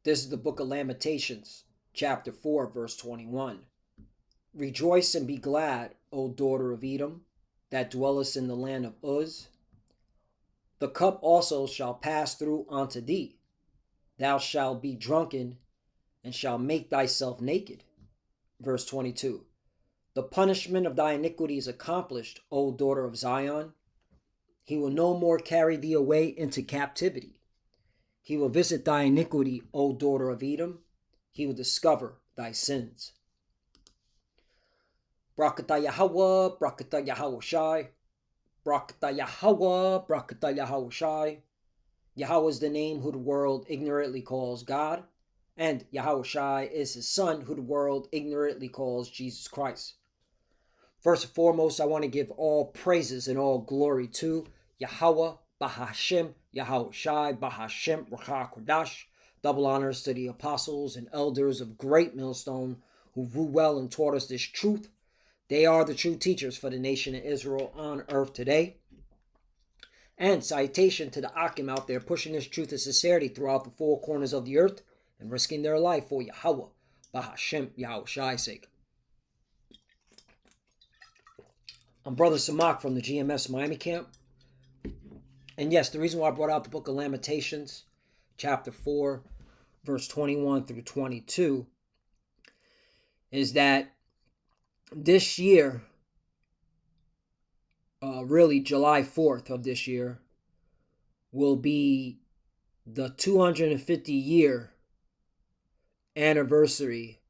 This is the book of Lamentations, chapter 4, verse 21. Rejoice and be glad, O daughter of Edom, that dwellest in the land of Uz. The cup also shall pass through unto thee. Thou shalt be drunken, and shalt make thyself naked. Verse 22. The punishment of thy iniquity is accomplished, O daughter of Zion. He will no more carry thee away into captivity. He will visit thy iniquity, O daughter of Edom. He will discover thy sins. Brakata Yahweh, Brakata Yahweh Shai. Brakata Yahweh, Brakata Yahweh Shai. Yahweh is the name who the world ignorantly calls God, and Yahweh Shai is his son who the world ignorantly calls Jesus Christ. First and foremost, I want to give all praises and all glory to Yahweh, Bahashem, Yahweh Shai, Bahashem, Rakha Kodash. Double honors to the apostles and elders of Great Millstone who ruled well and taught us this truth. They are the true teachers for the nation of Israel on earth today. And citation to the Akim out there pushing this truth of sincerity throughout the four corners of the earth and risking their life for Yahweh, Bahashem, Yahweh Shai's sake. I'm Brother Samak from the GMS Miami camp. And yes, the reason why I brought out the book of Lamentations, chapter 4, verse 21 through 22, is that this year, really July 4th of this year, will be the 250-year anniversary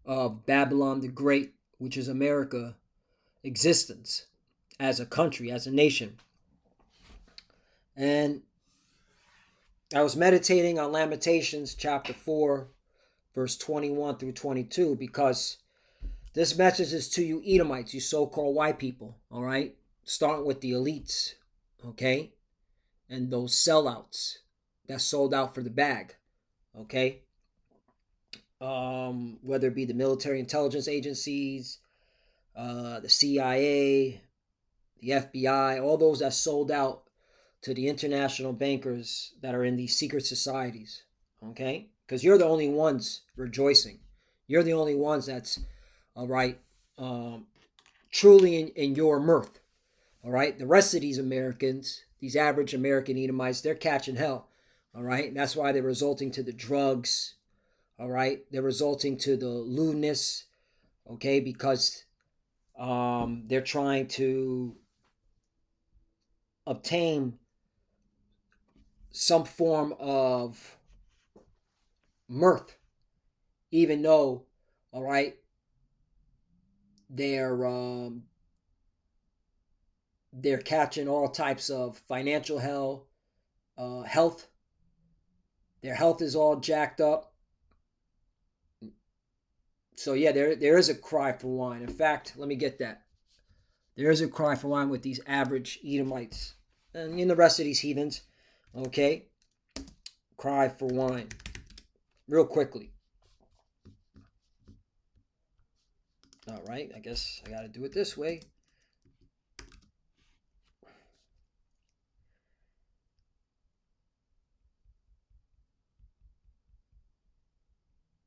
of Babylon the Great, which is America's existence as a country, as a nation. And I was meditating on Lamentations chapter 4, verse 21 through 22, because this message is to you Edomites, you so-called white people, all right? Starting with the elites, okay? And those sellouts that sold out for the bag, okay? Whether it be the military intelligence agencies, the CIA, the FBI, all those that sold out to the international bankers that are in these secret societies, okay? Because you're the only ones rejoicing. You're the only ones that's, all right, truly in your mirth, all right? The rest of these Americans, these average American Edomites, they're catching hell, all right? And that's why they're resulting to the drugs, all right? They're resulting to the lewdness, okay? Because they're trying to obtain some form of mirth, even though, all right, they're catching all types of financial hell, health. Their health is all jacked up. So yeah, there is a cry for wine. In fact, let me get that. There is a cry for wine with these average Edomites and in the rest of these heathens. Okay, cry for wine. Real quickly. All right, I guess I got to do it this way.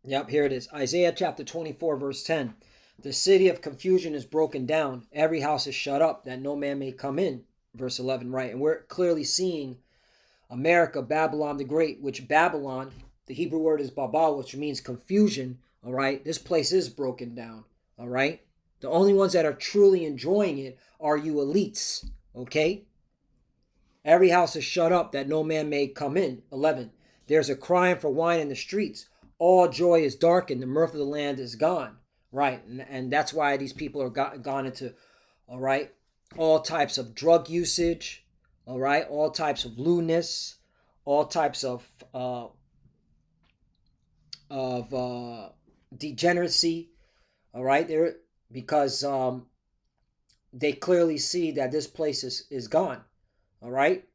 Yep, here it is. Isaiah chapter 24, verse 10. The city of confusion is broken down. Every house is shut up that no man may come in. Verse 11, right? And we're clearly seeing America, Babylon the Great, which Babylon, the Hebrew word is Babal, which means confusion, all right? This place is broken down, all right? The only ones that are truly enjoying it are you elites, okay? Every house is shut up that no man may come in. 11, there's a crying for wine in the streets. All joy is darkened. The mirth of the land is gone, right? And that's why these people are gone into, all right, all types of drug usage, all right, all types of lewdness, all types of degeneracy, all right, there, because they clearly see that this place is gone, all right.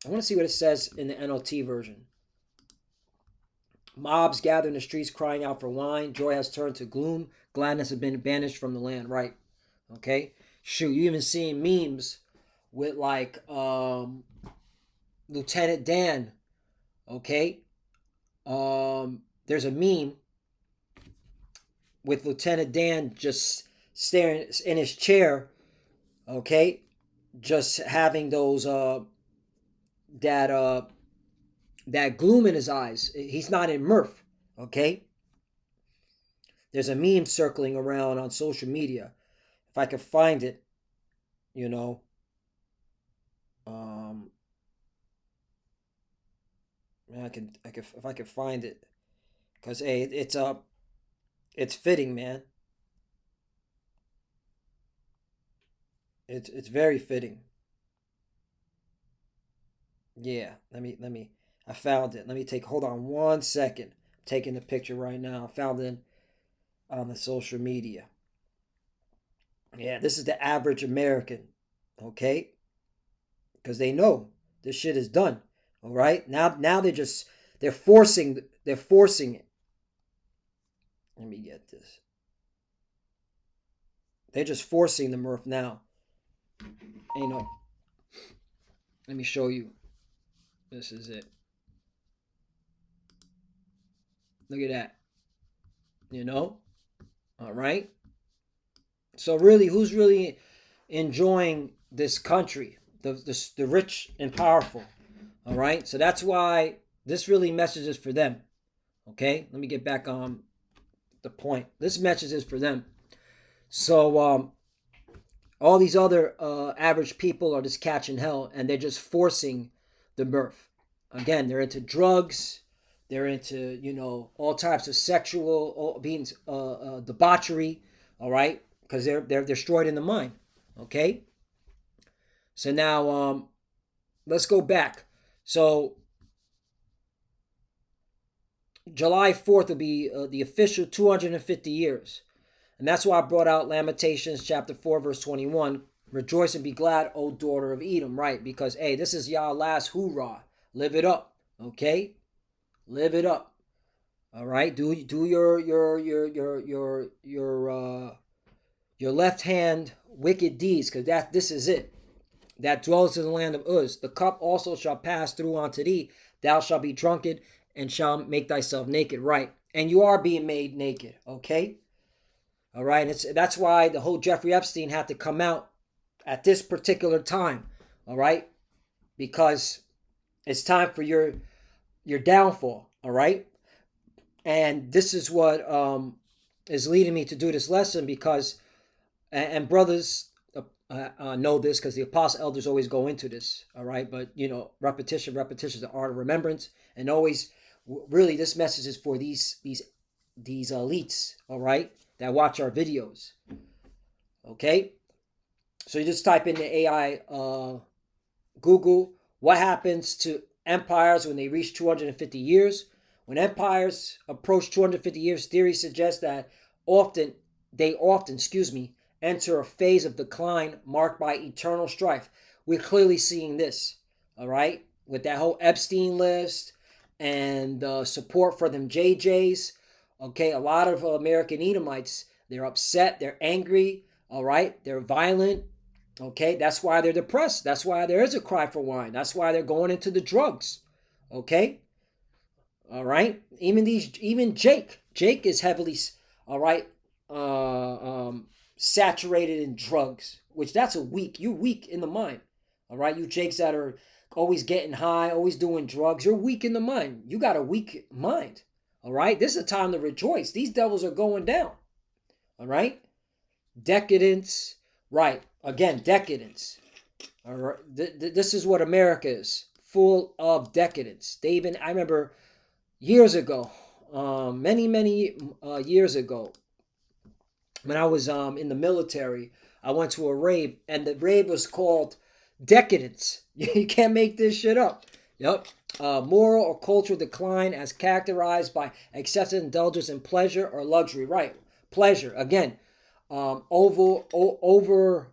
I want to see what it says in the NLT version. Mobs gather in the streets crying out for wine. Joy has turned to gloom. Gladness has been banished from the land, right? Okay. Shoot, you even seeing memes with like Lieutenant Dan, okay, There's a meme with Lieutenant Dan just staring in his chair, okay, just having those that that gloom in his eyes. He's not in mirth, okay. There's a meme circling around on social media. If I could find it, you know, um, I can if I could find it, cause hey, it's fitting, man. It's very fitting. Yeah, let me. I found it. Let me take. Hold on 1 second. I'm taking the picture right now. I found it on the social media. Yeah, this is the average American. Okay, because they know this shit is done. All right, now they're forcing it. Let me get this. They're just forcing the mirth now. You know, let me show you. This is it. Look at that. You know. All right. So really, who's really enjoying this country? The rich and powerful. All right. So that's why this really message is for them. Okay. Let me get back on the point. This message is for them. So all these other average people are just catching hell, and they're just forcing the mirth. Again, they're into drugs. They're into all types of sexual being debauchery. All right, because they're destroyed in the mind. Okay, so now let's go back. So July 4th will be the official 250 years. And that's why I brought out Lamentations chapter 4, verse 21. Rejoice and be glad, O daughter of Edom, right? Because, hey, this is y'all last hoorah. Live it up, okay? Live it up. All right? Do your left hand wicked deeds, because this is it. That dwells in the land of Uz. The cup also shall pass through unto thee. Thou shalt be drunken and shalt make thyself naked, right? And you are being made naked, okay? All right, that's why the whole Jeffrey Epstein had to come out at this particular time. All right, because it's time for your downfall. All right, and this is what is leading me to do this lesson, because and brothers know this, because the apostle elders always go into this. All right, but repetition is the art of remembrance, and always really this message is for these elites. All right, that watch our videos. Okay, so you just type in the AI Google, what happens to empires when they reach 250 years? When empires approach 250 years, theory suggests that they often enter a phase of decline marked by eternal strife. We're clearly seeing this, all right, with that whole Epstein list and support for them JJs. Okay, a lot of American Edomites, they're upset, they're angry, all right, they're violent. Okay, that's why they're depressed. That's why there is a cry for wine. That's why they're going into the drugs. Okay, all right. Even Jake is heavily, all right, saturated in drugs. Which that's you weak in the mind. All right, you Jakes that are always getting high, always doing drugs. You're weak in the mind. You got a weak mind. All right, this is a time to rejoice. These devils are going down. All right, decadence. Right, again, decadence. All right, this is what America is, full of decadence. I remember years ago, many years ago, when I was in the military, I went to a rave, and the rave was called Decadence. You can't make this shit up. Yep. Moral or cultural decline as characterized by excessive indulgence in pleasure or luxury. Right. Pleasure. Again, being over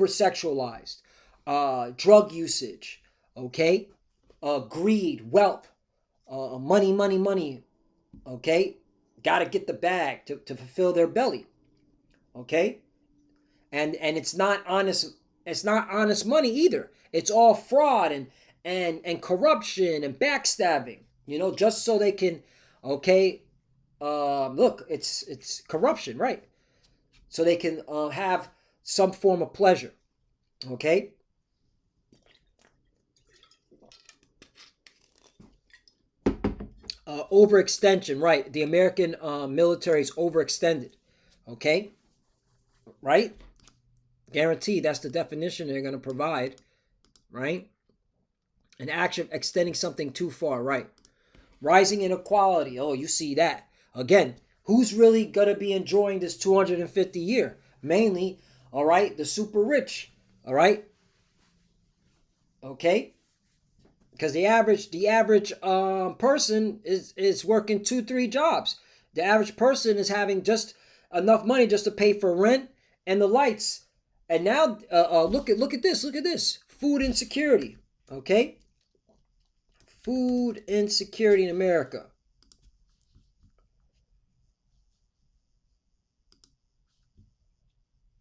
sexualized, drug usage, okay, greed, wealth, money, okay, got to get the bag to fulfill their belly, okay, and it's not honest. It's not honest money either. It's all fraud and corruption and backstabbing. just so they can, okay, look, it's corruption, right? So they can have some form of pleasure, okay? Overextension, right? The American military is overextended, okay? Right? Guaranteed, that's the definition they're going to provide, right? An action extending something too far, right? Rising inequality, oh, you see that. Again, who's really going to be enjoying this 250 year? Mainly, all right, the super rich, all right? Okay? Because the average person is working 2-3 jobs. The average person is having just enough money just to pay for rent and the lights. And now look at this food insecurity. Okay, food insecurity in America.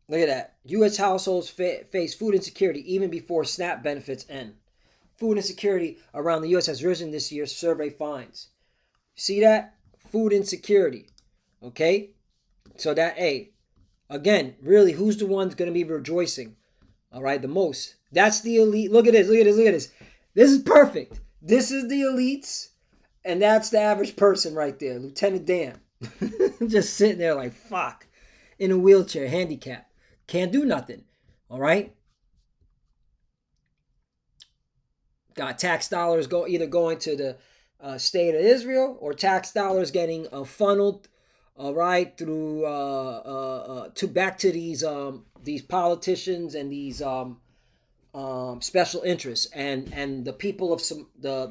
Look at that. U.S. households face food insecurity even before SNAP benefits end. Food insecurity around the U.S. has risen this year, survey finds. See that? Food insecurity. Okay? So that, hey, again, really, who's the one's going to be rejoicing? All right, the most. That's the elite. Look at this. Look at this. Look at this. This is perfect. This is the elites, and that's the average person right there. Lieutenant Dan. Just sitting there like, fuck. In a wheelchair, handicapped. Can't do nothing. All right? Got tax dollars either going to the state of Israel or tax dollars getting funneled, all right, through to back to these politicians and these special interests and the people of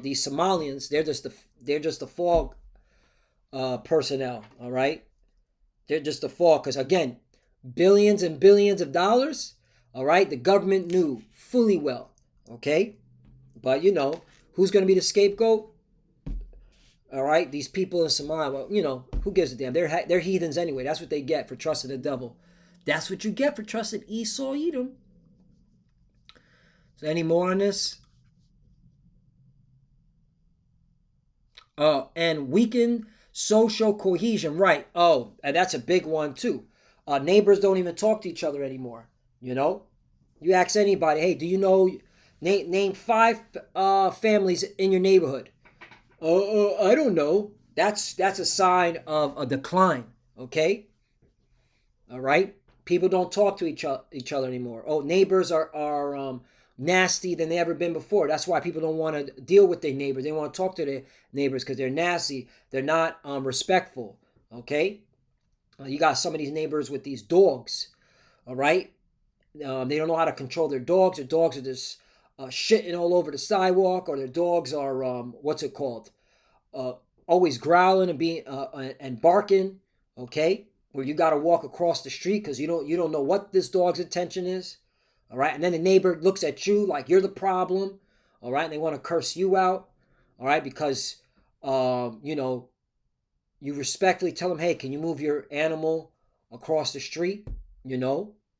these Somalians. They're just the fog personnel, all right. They're just the fog because again, billions and billions of dollars, all right. The government knew fully well, okay. But who's going to be the scapegoat? All right, these people in Somalia. Well, who gives a damn? They're heathens anyway. That's what they get for trusting the devil. That's what you get for trusting Esau, Edom. So any more on this? Oh, and weaken social cohesion. Right. Oh, and that's a big one too. Neighbors don't even talk to each other anymore. You ask anybody, hey, do you know? Name 5 families in your neighborhood. I don't know. That's a sign of a decline. Okay. All right. People don't talk to each other anymore. Oh, neighbors are nasty than they ever been before. That's why people don't want to deal with their neighbors. They don't want to talk to their neighbors because they're nasty. They're not respectful. Okay. You got some of these neighbors with these dogs. All right. They don't know how to control their dogs. Their dogs are just shitting all over the sidewalk, or their dogs are what's it called? Always growling and being and barking. Okay, where you got to walk across the street because you don't know what this dog's intention is. All right, and then the neighbor looks at you like you're the problem. All right, and they want to curse you out. All right, because you respectfully tell them, hey, can you move your animal across the street?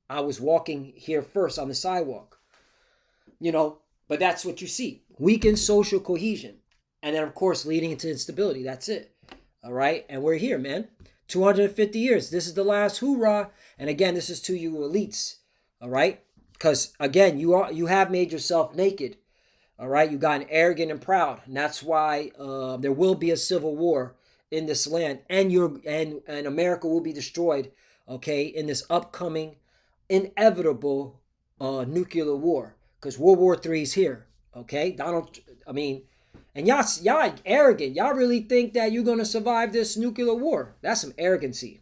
I was walking here first on the sidewalk. But that's what you see. Weakened social cohesion. And then, of course, leading into instability. That's it. All right? And we're here, man. 250 years. This is the last hoorah. And again, this is to you elites. All right? Because, again, you have made yourself naked. All right? You've gotten arrogant and proud. And that's why there will be a civil war in this land. And America will be destroyed, okay, in this upcoming, inevitable nuclear war. Because World War III is here, okay? And y'all arrogant. Y'all really think that you're going to survive this nuclear war. That's some arrogancy.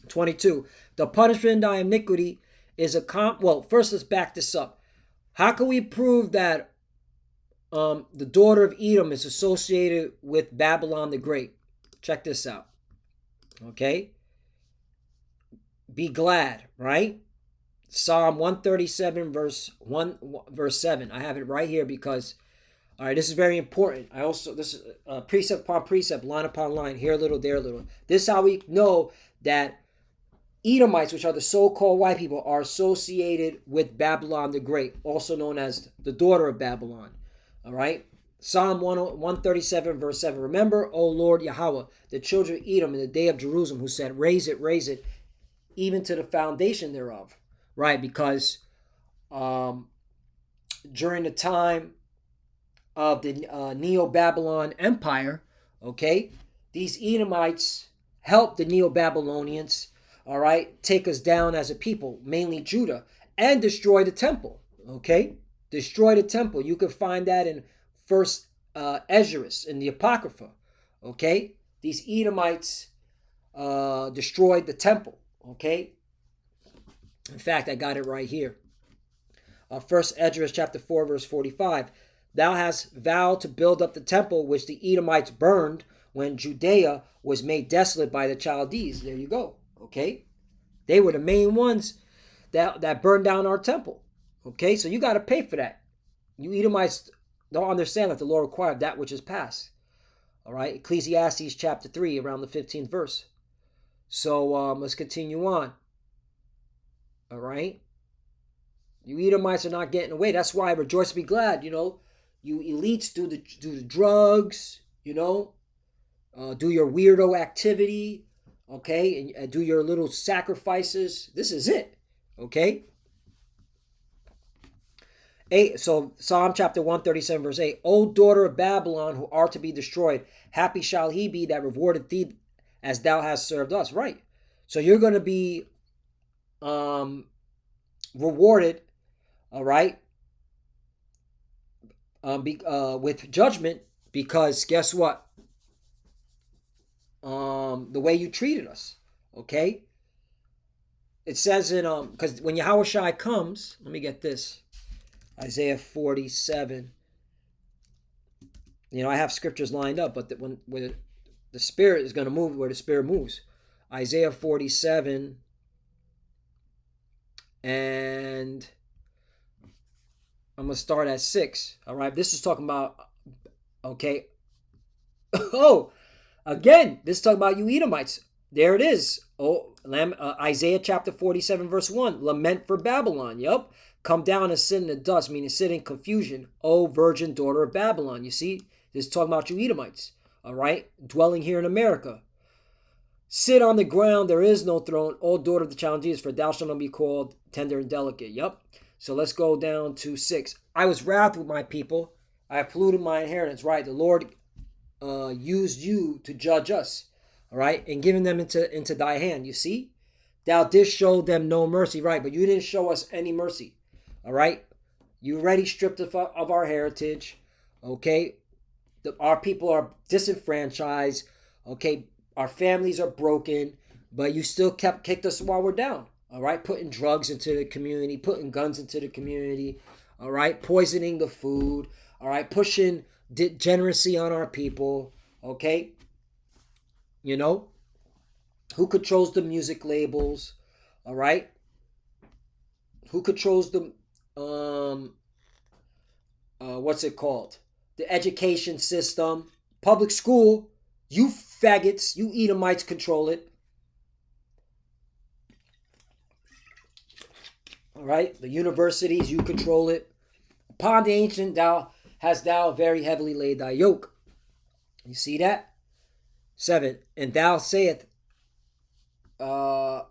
22. The punishment of iniquity is well, first let's back this up. How can we prove that the daughter of Edom is associated with Babylon the Great? Check this out, okay? Be glad, right? Psalm 137 verse 7. I have it right here because, all right, this is very important. This is precept upon precept, line upon line, here a little, there a little. This is how we know that Edomites, which are the so-called white people, are associated with Babylon the Great, also known as the daughter of Babylon. All right. Psalm 137, verse 7. Remember, O Lord Yahweh, the children of Edom in the day of Jerusalem, who said, raise it, even to the foundation thereof. Right, because during the time of the Neo-Babylon Empire, okay, these Edomites helped the Neo-Babylonians, all right, take us down as a people, mainly Judah, and destroy the temple, okay? Destroy the temple. You can find that in First Esdras, in the Apocrypha, okay? These Edomites destroyed the temple, okay? In fact, I got it right here. First Esdras chapter 4, verse 45. Thou hast vowed to build up the temple which the Edomites burned when Judea was made desolate by the Chaldees. There you go. Okay? They were the main ones that burned down our temple. Okay? So you got to pay for that. You Edomites don't understand that the Lord required that which is past. All right? Ecclesiastes chapter 3, around the 15th verse. So let's continue on. All right? You Edomites are not getting away. That's why I rejoice to be glad. You know, you elites do the drugs. You know, do your weirdo activity. Okay, and do your little sacrifices. This is it. Okay. 8. So Psalm chapter 137 verse 8. O daughter of Babylon, who are to be destroyed, happy shall he be that rewarded thee as thou hast served us. Right. So you're going to be rewarded. All right, with judgment, because guess what? The way you treated us, okay? It says in because when Yahushua comes, let me get this, Isaiah 47. You know, I have scriptures lined up, but when the Spirit is going to move where the Spirit moves, Isaiah 47, and I'm going to start at 6. All right. This is talking about, okay. Oh, again, this is talking about you Edomites. There it is. Oh, Isaiah chapter 47, verse 1. Lament for Babylon. Yup. Come down and sit in the dust, meaning sit in confusion. O virgin daughter of Babylon. You see, this is talking about you Edomites. All right. Dwelling here in America. Sit on the ground. There is no throne. O daughter of the Chaldees, for thou shalt not be called tender and delicate. Yup. So let's go down to 6. I was wrath with my people. I have polluted my inheritance. Right. The Lord used you to judge us. All right. And giving them into thy hand. You see? Thou didst show them no mercy. Right. But you didn't show us any mercy. All right. You already stripped of our heritage. Okay. Our people are disenfranchised. Okay. Our families are broken. But you still kicked us while we're down. All right, putting drugs into the community, putting guns into the community, all right, poisoning the food, all right, pushing degeneracy on our people, okay? You know, who controls the music labels, all right? Who controls the, what's it called? The education system, public school, you faggots, you Edomites control it. All right, the universities, you control it. Upon the ancient thou very heavily laid thy yoke. You see that? 7. And thou sayest, I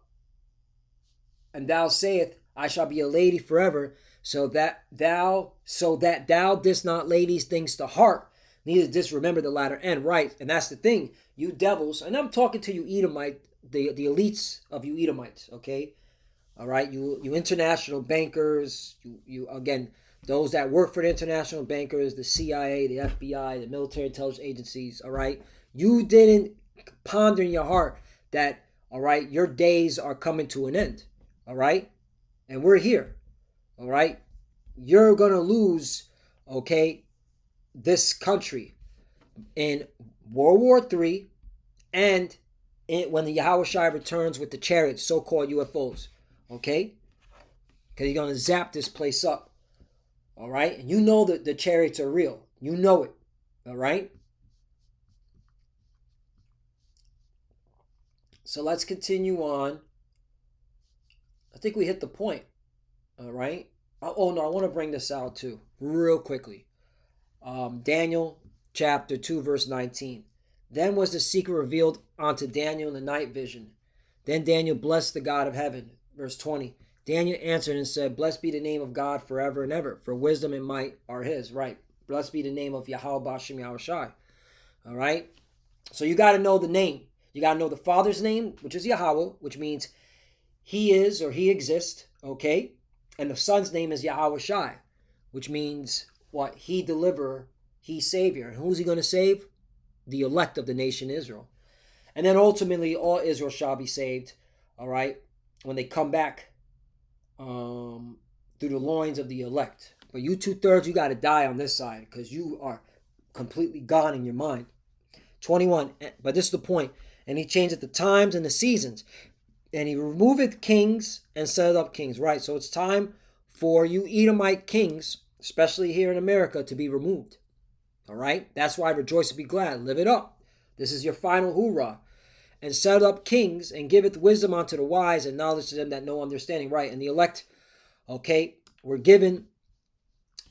shall be a lady forever, so that thou didst not lay these things to heart, neither didst remember the latter end. Right, and that's the thing, you devils. And I'm talking to you Edomite, the elites of you Edomites, okay? All right, you international bankers, you again, those that work for the international bankers, the CIA, the FBI, the military intelligence agencies, all right? You didn't ponder in your heart that, all right, your days are coming to an end, all right? And we're here, all right? You're going to lose, okay, this country in World War III and when the Yahushua returns with the chariots, so-called UFOs. Okay? Because you're going to zap this place up. All right? And you know that the chariots are real. You know it. All right? So let's continue on. I think we hit the point. All right? Oh, no, I want to bring this out too, real quickly. Daniel chapter 2, verse 19. Then was the secret revealed unto Daniel in the night vision. Then Daniel blessed the God of heaven. Verse 20. Daniel answered and said, Blessed be the name of God forever and ever, for wisdom and might are his. Right. Blessed be the name of Yahweh Bashem Yahushai. All right. So you got to know the name. You got to know the Father's name, which is Yahweh, which means he is or he exists. Okay. And the Son's name is Yahweh Shai, which means what? He deliverer, he savior. And who's he going to save? The elect of the nation Israel. And then ultimately all Israel shall be saved, all right, when they come back through the loins of the elect. But you 2/3, you got to die on this side because you are completely gone in your mind. 21, but this is the point. And he changeth the times and the seasons. And he removeth kings and set up kings. Right, so it's time for you Edomite kings, especially here in America, to be removed. All right, that's why rejoice and be glad. Live it up. This is your final hoorah. And set up kings and giveth wisdom unto the wise and knowledge to them that know understanding. Right, and the elect, okay, were given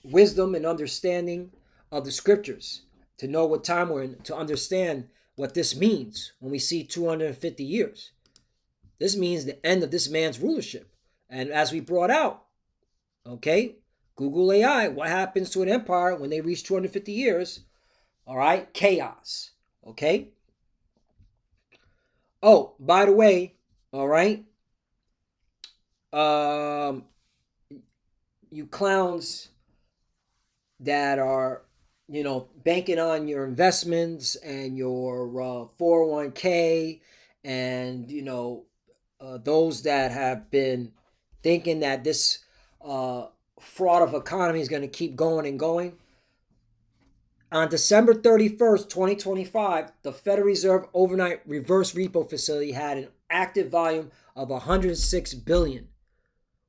wisdom and understanding of the scriptures to know what time we're in, to understand what this means when we see 250 years. This means the end of this man's rulership. And as we brought out, okay, Google AI, what happens to an empire when they reach 250 years? All right, chaos, okay? Oh, by the way, all right, you clowns that are, banking on your investments and your 401k and, those that have been thinking that this fraud of economy is going to keep going and going. On December 31st, 2025, the Federal Reserve overnight reverse repo facility had an active volume of 106 billion,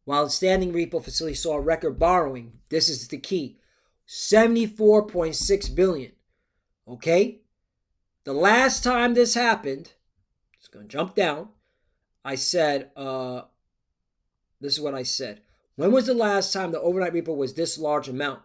while the standing repo facility saw a record borrowing. This is the key. 74.6 billion. Okay? The last time this happened, just going to jump down. I said, this is what I said. When was the last time the overnight repo was this large amount?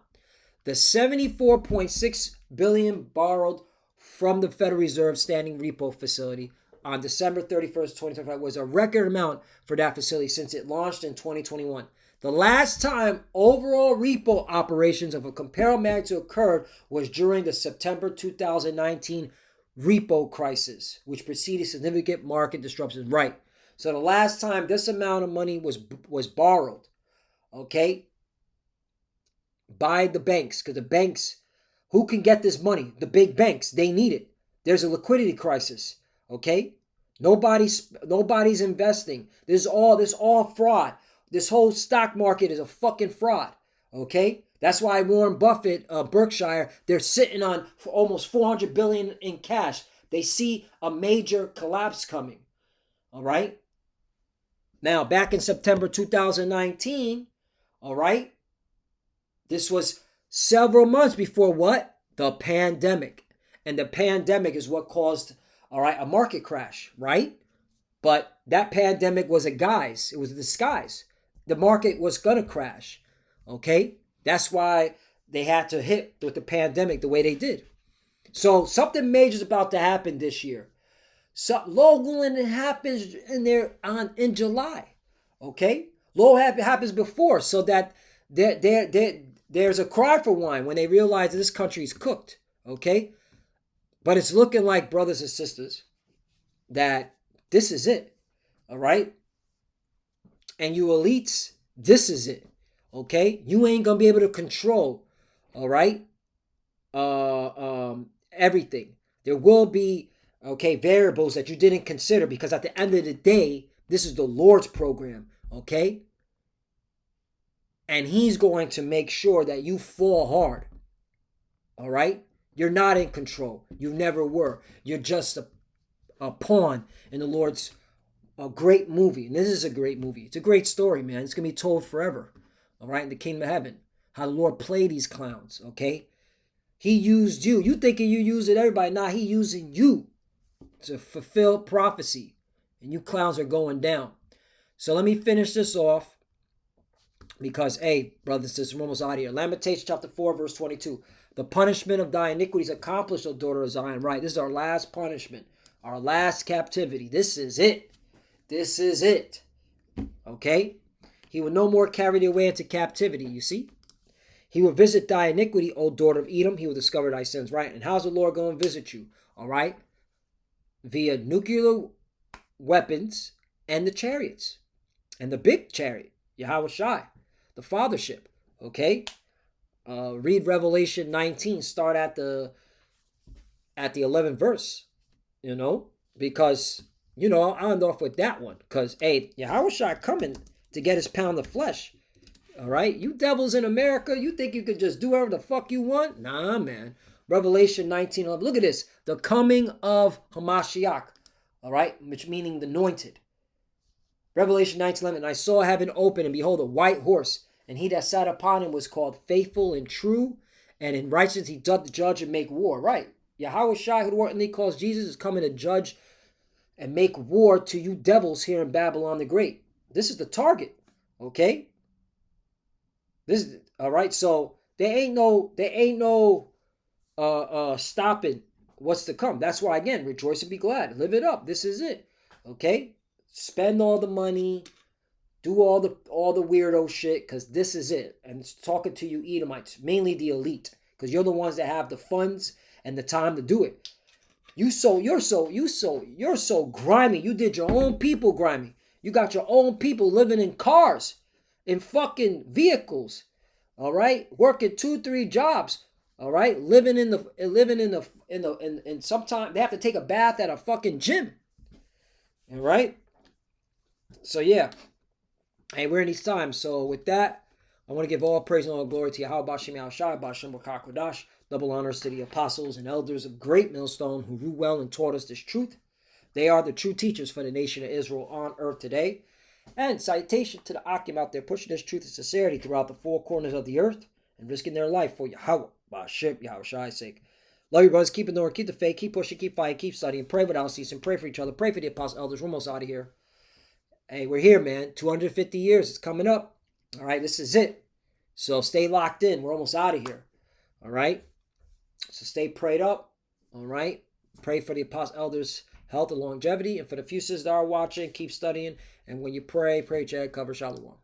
The 74.6 billion borrowed from the Federal Reserve standing repo facility on December 31st, 2025 was a record amount for that facility since it launched in 2021. The last time overall repo operations of a comparable magnitude occurred was during the September 2019 repo crisis, which preceded significant market disruptions. Right. So the last time this amount of money was borrowed, okay, by the banks, because the banks, who can get this money? The big banks, they need it. There's a liquidity crisis, okay? Nobody's investing. This all fraud. This whole stock market is a fucking fraud, okay? That's why Warren Buffett, Berkshire, they're sitting on for almost 400 billion in cash. They see a major collapse coming, all right? Now, back in September 2019, all right, this was several months before what? The pandemic. And the pandemic is what caused, all right, a market crash, right? But that pandemic was a guise. It was a disguise. The market was going to crash, okay? That's why they had to hit with the pandemic the way they did. So something major is about to happen this year. So Logan happens in July, okay? Low happens before, so that there's a cry for wine when they realize that this country is cooked, okay? But it's looking like, brothers and sisters, that this is it, all right? And you elites, this is it, okay? You ain't gonna be able to control, all right? Everything. There will be, okay, variables that you didn't consider, because at the end of the day, this is the Lord's program, okay? And he's going to make sure that you fall hard, all right? You're not in control. You never were. You're just a pawn in the Lord's great movie. And this is a great movie. It's a great story, man. It's going to be told forever, all right, in the kingdom of heaven. How the Lord played these clowns, okay? He used you. You thinking you using everybody. Nah, he using you to fulfill prophecy. And you clowns are going down. So let me finish this off. Because, hey, brothers and sisters, we're almost out of here. Lamentations chapter 4, verse 22. The punishment of thy iniquities accomplished, O daughter of Zion. Right, this is our last punishment, our last captivity. This is it. This is it. Okay? He will no more carry thee away into captivity, you see? He will visit thy iniquity, O daughter of Edom. He will discover thy sins, right? And how's the Lord going to visit you? All right? Via nuclear weapons and the chariots. And the big chariot, Yahweh Shai, the fathership. Okay? Read Revelation 19. Start at the 11th verse. You know? Because, I'll end off with that one. Because, hey, Yahweh Shai coming to get his pound of flesh. All right? You devils in America, you think you could just do whatever the fuck you want? Nah, man. Revelation 19:11. Look at this. The coming of Hamashiach. All right? Which meaning the anointed. Revelation 19:11. And I saw heaven open, and behold, a white horse. And he that sat upon him was called faithful and true. And in righteousness he doth judge and make war. Right? Yahweh Shai, who the world calls Jesus, is coming to judge and make war to you devils here in Babylon the Great. This is the target. Okay? This is all right. So there ain't no stopping what's to come. That's why, again, rejoice and be glad. Live it up. This is it. Okay? Spend all the money, do all the weirdo shit, because this is it. And it's talking to you Edomites, mainly the elite, because you're the ones that have the funds and the time to do it. You're so grimy. You did your own people grimy. You got your own people living in cars, in fucking vehicles, all right, working 2-3 jobs, all right, living in sometimes they have to take a bath at a fucking gym, all right. So yeah, hey, we're in these times. So with that, I want to give all praise and all glory to Yahweh Bashem Yahushai Bashem Kodash. Double honors to the apostles and elders of Great Millstone who ruled well and taught us this truth. They are the true teachers for the nation of Israel on earth today. And citation to the Akim out there pushing this truth and sincerity throughout the four corners of the earth and risking their life for Yahweh, Bashim, Yahushai's sake. Love you, brothers. Keep it keep the faith, keep pushing, keep fighting, keep studying, pray without ceasing, pray for each other, pray for the apostles, elders. We're almost out of here. Hey, we're here, man. 250 years. It's coming up. All right, this is it. So stay locked in. We're almost out of here. All right. So stay prayed up. All right. Pray for the apostles, elders, health and longevity. And for the few sisters that are watching, keep studying. And when you pray, Chad, cover Shalom.